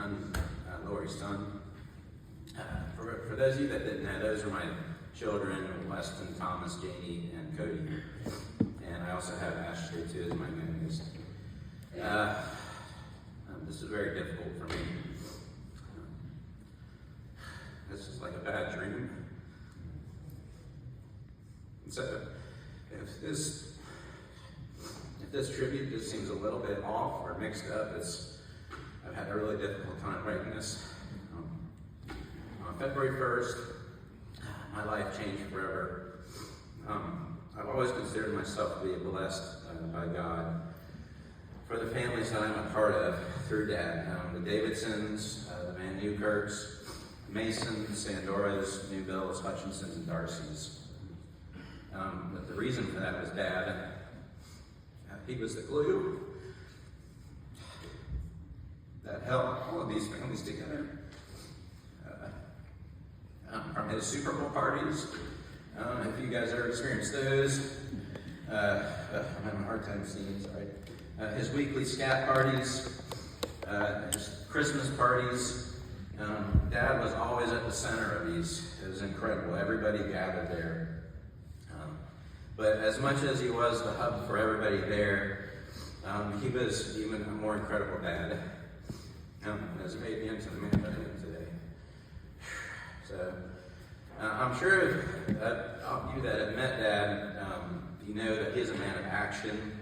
I'm Lawrie's son. For those of you that didn't know, those are my children, Weston, Thomas, Janie, and Cody. And I also have Ashley too as my youngest. This is very difficult for me. This is like a bad dream. So if this tribute just seems a little bit off or mixed up, I've had a really difficult time writing this. On February 1st, my life changed forever. I've always considered myself to be blessed by God for the families that I'm a part of through Dad. The Davidsons, the Van Newkirks, Masons, Sandoras, Newbills, Hutchinsons, and Darcys. But the reason for that was Dad. He was the glue that held all of these families together. From his Super Bowl parties, if you guys ever experienced those, I'm having a hard time seeing, sorry. His weekly scat parties, his Christmas parties. Dad was always at the center of these. It was incredible. Everybody gathered there. But as much as he was the hub for everybody there, he was even a more incredible dad. Has made me into the man that I am today. So, I'm sure that all of you that have met Dad, you know that he is a man of action.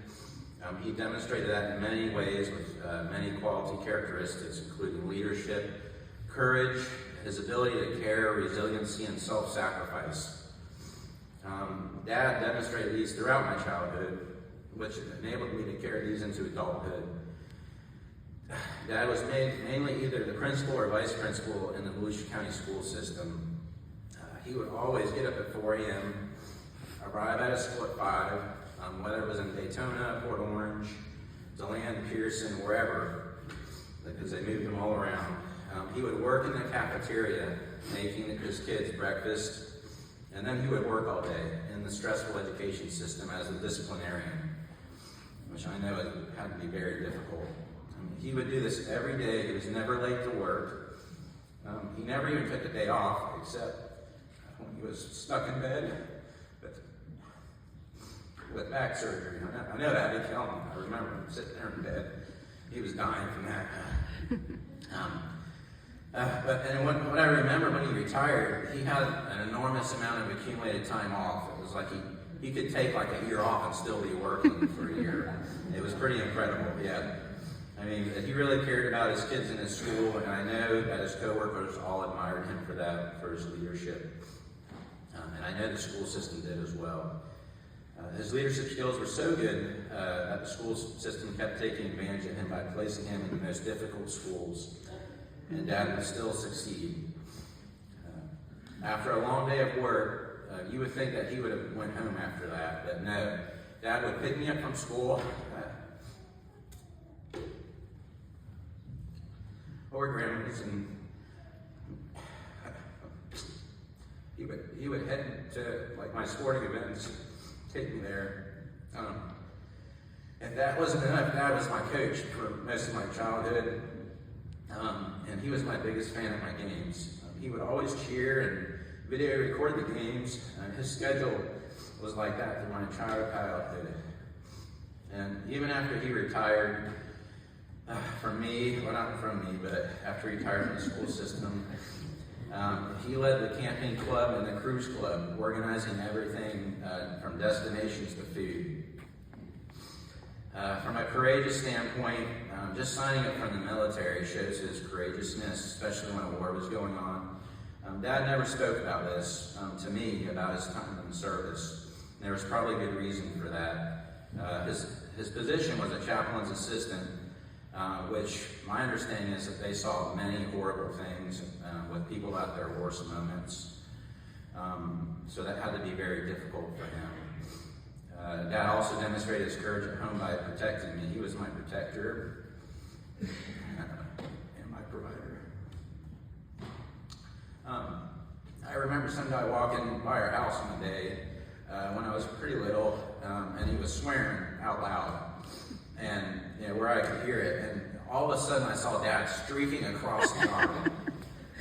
He demonstrated that in many ways with many quality characteristics, including leadership, courage, his ability to care, resiliency, and self-sacrifice. Dad demonstrated these throughout my childhood, which enabled me to carry these into adulthood. Dad was mainly either the principal or vice principal in the Volusia County school system. He would always get up at 4 a.m., arrive at his school at 5, whether it was in Daytona, Port Orange, DeLand, Pearson, wherever, because they moved him all around. He would work in the cafeteria, making his kids breakfast, and then he would work all day in the stressful education system as a disciplinarian, which I know had to be very difficult. He would do this every day. He was never late to work. He never even took a day off, except when he was stuck in bed with back surgery. I know that had to kill him. I remember him sitting there in bed. He was dying from that. But what I remember when he retired, he had an enormous amount of accumulated time off. It was like he could take like a year off and still be working for a year. It was pretty incredible, yeah. I mean, he really cared about his kids in his school, and I know that his coworkers all admired him for that, for his leadership. And I know the school system did as well. His leadership skills were so good that the school system kept taking advantage of him by placing him in the most difficult schools. And Dad would still succeed. After a long day of work, you would think that he would have went home after that, but no. Dad would pick me up from school, or grandma's, and he would head to like my sporting events, take me there. And that wasn't enough. Dad was my coach for most of my childhood. And he was my biggest fan of my games. He would always cheer and video record the games. His schedule was like that through my childhood. And even after he retired from me, well, not from me, but after he retired from the school system, he led the camping club and the cruise club, organizing everything from destinations to food. From a courageous standpoint, just signing up from the military shows his courageousness, especially when a war was going on. Dad never spoke about this to me, about his time in the service. There was probably good reason for that. His position was a chaplain's assistant, which my understanding is that they saw many horrible things with people at their worst moments. So that had to be very difficult for him. Dad also demonstrated his courage at home by protecting me. He was my protector and my provider. I remember some guy walking by our house one day when I was pretty little, and he was swearing out loud, and where I could hear it. And all of a sudden I saw Dad streaking across the yard,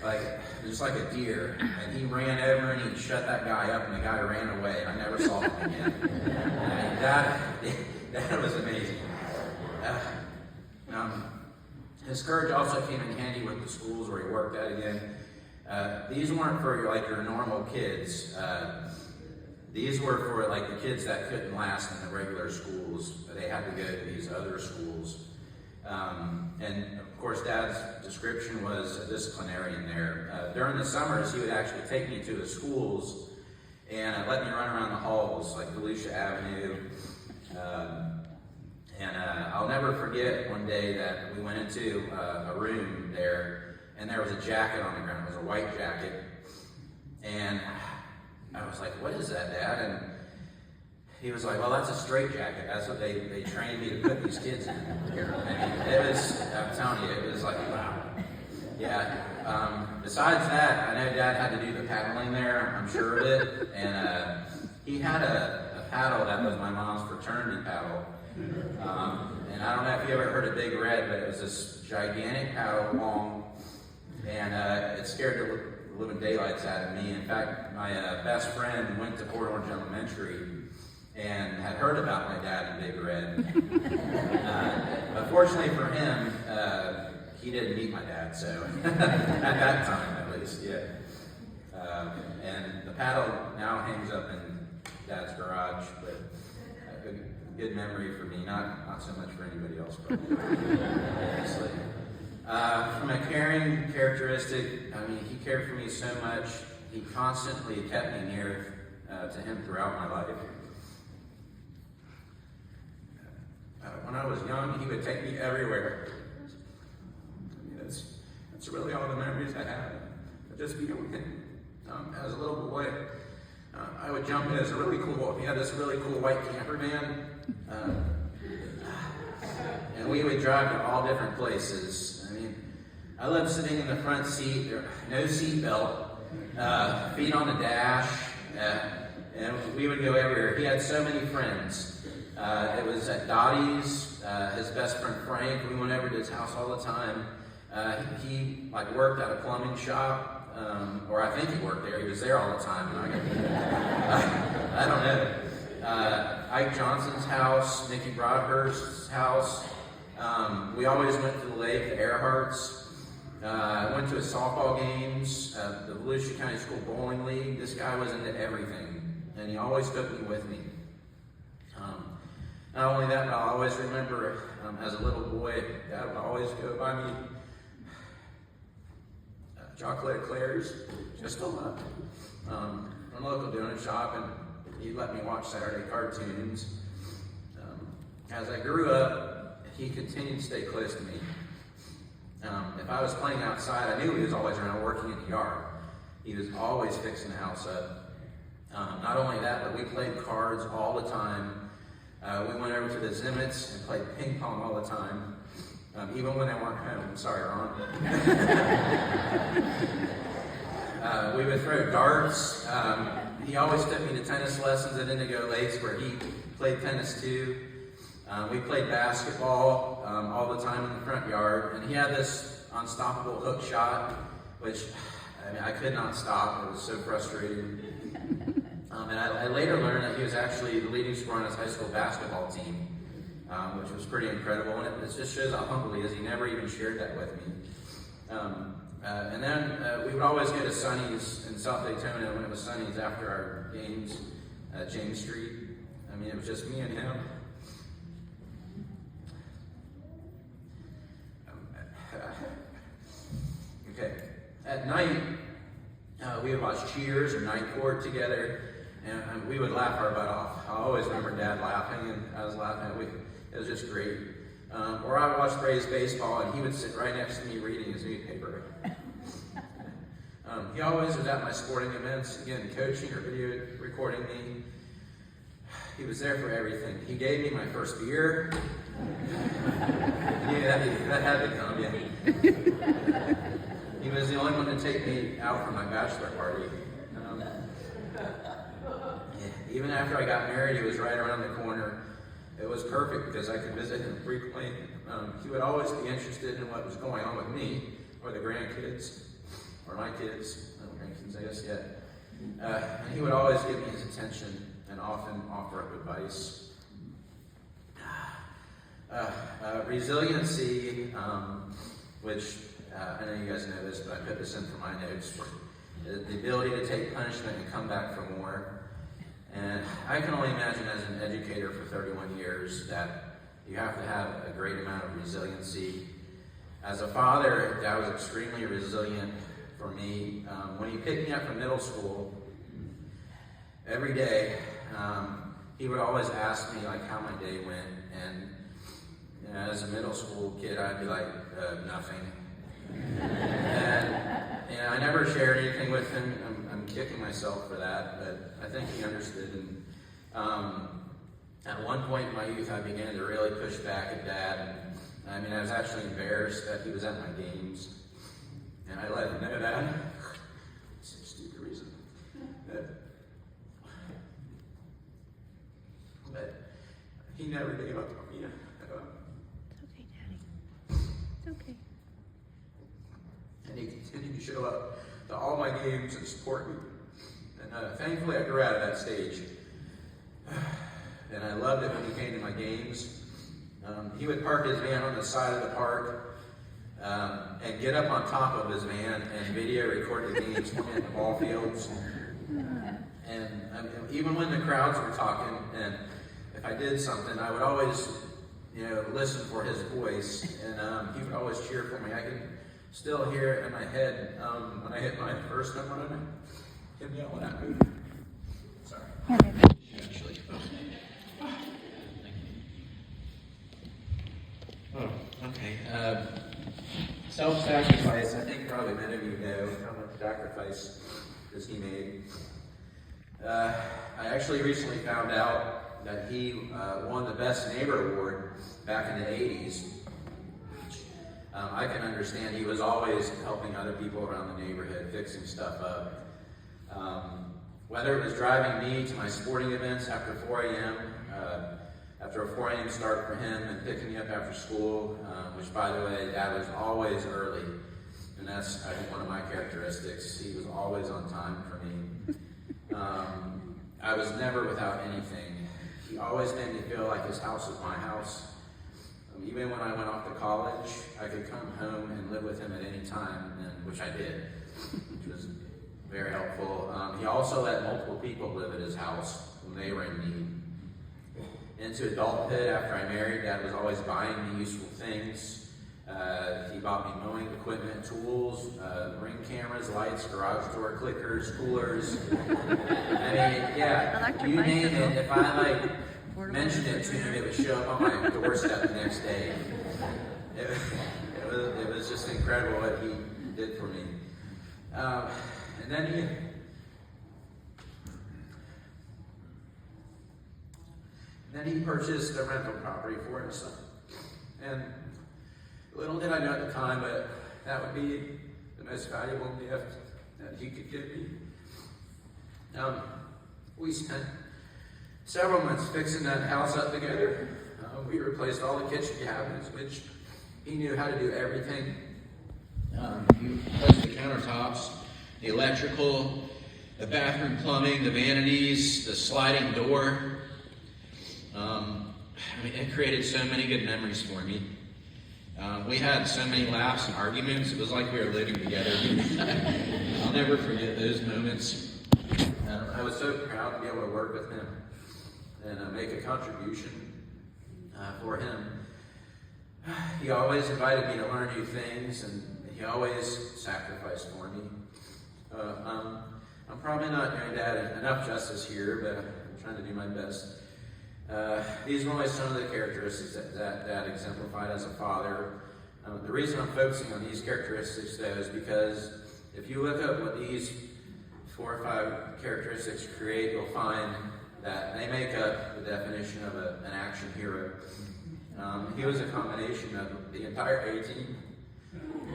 like just like a deer, and he ran over and he shut that guy up, and the guy ran away, and I never saw him again. I mean, that was amazing. His courage also came in handy with the schools where he worked at again. These weren't for like your normal kids. These were for like the kids that couldn't last in the regular schools. They had to go to these other schools. And of course, Dad's description was a disciplinarian there. During the summers, he would actually take me to the schools and let me run around the halls, like Volusia Avenue. I'll never forget one day that we went into a room there, and there was a jacket on the ground. It was a white jacket. And I was like, "What is that, Dad?" And he was like, "Well, that's a straight jacket. That's what they trained me to put these kids in." I mean, it was, I'm telling you, it was like, wow. Yeah. Besides that, I know Dad had to do the paddling there, I'm sure of it. And he had a paddle that was my mom's fraternity paddle. And I don't know if you ever heard of Big Red, but it was this gigantic paddle, long, and it scared the living daylights out of me. In fact, my best friend went to Port Orange Elementary and had heard about my dad and Big Red. But fortunately for him, he didn't meet my dad, so at that time at least, yeah. And the paddle now hangs up in Dad's garage, but a good memory for me, not so much for anybody else, but honestly. From a caring characteristic, I mean, he cared for me so much. He constantly kept me near to him throughout my life. When I was young, he would take me everywhere. I mean, that's really all the memories I have. Just being with him as a little boy. I would jump in as a really cool, he had this really cool white camper van. And we would drive to all different places. I mean, I loved sitting in the front seat, no seat belt, feet on the dash, and we would go everywhere. He had so many friends. It was at Dottie's, his best friend Frank. We went over to his house all the time. He like worked at a plumbing shop, or I think he worked there. He was there all the time. I don't know. Ike Johnson's house, Nikki Broadhurst's house. We always went to the lake, the Earharts. Went to his softball games, the Volusia County School Bowling League. This guy was into everything, and he always took me with me. Not only that, but I'll always remember as a little boy, Dad would always go buy me chocolate eclairs, just a lot, from a local donut shop, and he'd let me watch Saturday cartoons. As I grew up, he continued to stay close to me. If I was playing outside, I knew he was always around working in the yard. He was always fixing the house up. Not only that, but we played cards all the time. We went over to the Zimmets and played ping pong all the time, even when they weren't home. Sorry, Ron. We would throw darts. He always took me to tennis lessons at Indigo Lakes, where he played tennis too. We played basketball all the time in the front yard, and he had this unstoppable hook shot, which I mean, I could not stop. It was so frustrating. And I later learned that he was actually the leading scorer on his high school basketball team, which was pretty incredible. And it just shows how humble he is. He never even shared that with me. And then we would always go to Sonny's in South Daytona when it was Sonny's after our games at James Street. I mean, it was just me and him. Okay. At night, we would watch Cheers or Night Court together, and we would laugh our butt off. I always remember Dad laughing, and I was laughing. It was just great. Or I would watch Braves baseball, and he would sit right next to me reading his newspaper. He always was at my sporting events, again, coaching or video recording me. He was there for everything. He gave me my first beer. Yeah, that had to come, yeah. He was the only one to take me out for my bachelor party. Even after I got married, he was right around the corner. It was perfect because I could visit him frequently. He would always be interested in what was going on with me, or the grandkids, or my kids. I don't have grandkids, I guess, yet. And he would always give me his attention and often offer up advice. Resiliency, which I know you guys know this, but I put this in for my notes. The ability to take punishment and come back for more. And I can only imagine as an educator for 31 years that you have to have a great amount of resiliency. As a father, that was extremely resilient for me. When he picked me up from middle school, every day, he would always ask me like how my day went. And you know, as a middle school kid, I'd be like, nothing. And you know, I never shared anything with him. I'm kicking myself for that, but I think he understood. And at one point in my youth, I began to really push back at Dad. I mean, I was actually embarrassed that he was at my games, and I let him know that. It's a stupid reason. But he never gave up on me. It's okay, Daddy. It's okay. And he continued to show up to all my games and support me. And thankfully, I grew out of that stage. And I loved it when he came to my games. He would park his van on the side of the park and get up on top of his van and video record the games for me at the ball fields. And even when the crowds were talking, and if I did something, I would always, listen for his voice, and he would always cheer for me. I can still hear it in my head when I hit my first home run. Him yelling at me. Sorry. Actually. Oh, okay. Self-sacrifice. I think probably many of you know how much sacrifice that he made. I actually recently found out that he won the Best Neighbor Award back in the 80s. I can understand he was always helping other people around the neighborhood, fixing stuff up. Whether it was driving me to my sporting events after 4 a.m., after a 4 a.m. start for him, and picking me up after school, which, by the way, Dad was always early. And that's, I think, one of my characteristics. He was always on time for me. I was never without anything. He always made me feel like his house was my house. Even when I went off to college, I could come home and live with him at any time, which I did, which was very helpful. He also let multiple people live at his house when they were in need. Into adulthood, after I married, Dad was always buying me useful things. He bought me mowing equipment, tools, ring cameras, lights, garage door clickers, coolers. I mean, yeah, you name it. If I mentioned it to him, it would show up on my doorstep the next day. It was just incredible what he did for me. And then he purchased a rental property for himself. And little did I know at the time, but that would be the most valuable gift that he could give me. We spent several months fixing that house up together. We replaced all the kitchen cabinets, which he knew how to do everything. He replaced the countertops, the electrical, the bathroom plumbing, the vanities, the sliding door. It created so many good memories for me. We had so many laughs and arguments. It was like we were living together. I'll never forget those moments. I was so proud to be able to work with him and make a contribution for him. He always invited me to learn new things, and he always sacrificed for me. I'm probably not doing Dad enough justice here, but I'm trying to do my best. These are only some of the characteristics that Dad exemplified as a father. The reason I'm focusing on these characteristics, though, is because if you look up what these 4 or 5 characteristics create, you'll find that they make up the definition of an action hero. He was a combination of the entire A-Team,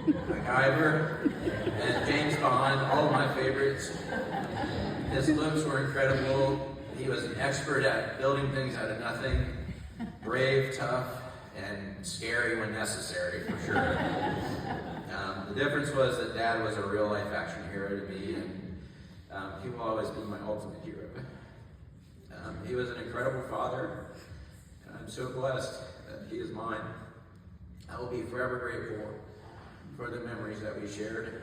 MacGyver, and James Bond, all of my favorites. His looks were incredible. He was an expert at building things out of nothing, brave, tough, and scary when necessary, for sure. The difference was that Dad was a real-life action hero to me, and he will always be my ultimate hero. He was an incredible father, and I'm so blessed that he is mine. I will be forever grateful for the memories that we shared.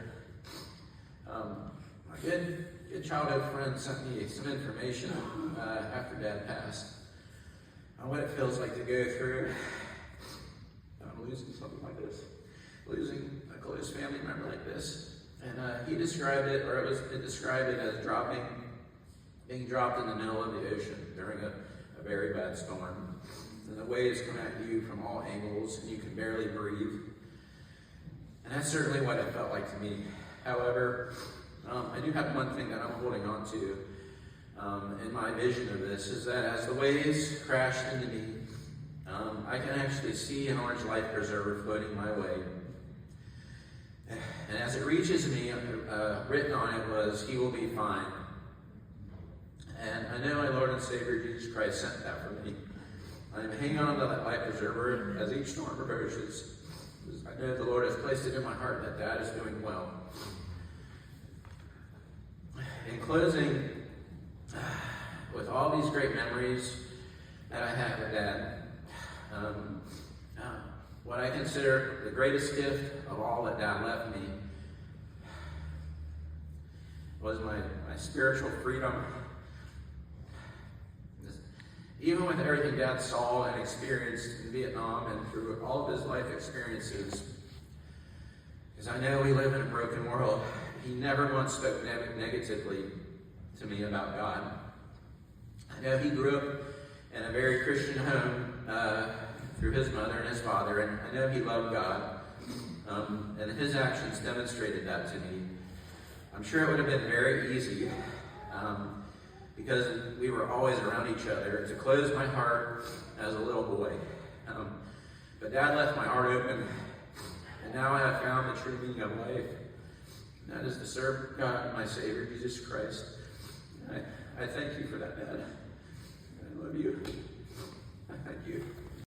My good childhood friend sent me some information after Dad passed on what it feels like to go through losing something like this, losing a close family member like this. And he described it, or it described it as being dropped in the middle of the ocean during a very bad storm. And the waves come at you from all angles, and you can barely breathe. And that's certainly what it felt like to me. However, I do have one thing that I'm holding on to in my vision of this, is that as the waves crashed into me, I can actually see an orange life preserver floating my way. And as it reaches me, written on it was, "He will be fine." And I know my Lord and Savior Jesus Christ sent that for me. I'm hanging on to that life preserver as each storm approaches. I know the Lord has placed it in my heart that Dad is doing well. In closing, with all these great memories that I have with Dad, what I consider the greatest gift of all that Dad left me was my spiritual freedom. Even with everything Dad saw and experienced in Vietnam and through all of his life experiences, because I know we live in a broken world, he never once spoke negatively to me about God. I know he grew up in a very Christian home through his mother and his father, and I know he loved God, and his actions demonstrated that to me. I'm sure it would have been very easy, because we were always around each other, to close my heart as a little boy. But Dad left my heart open, and now I have found the true meaning of life, and that is to serve God, my Savior, Jesus Christ. I thank you for that, Dad. I love you. I thank you.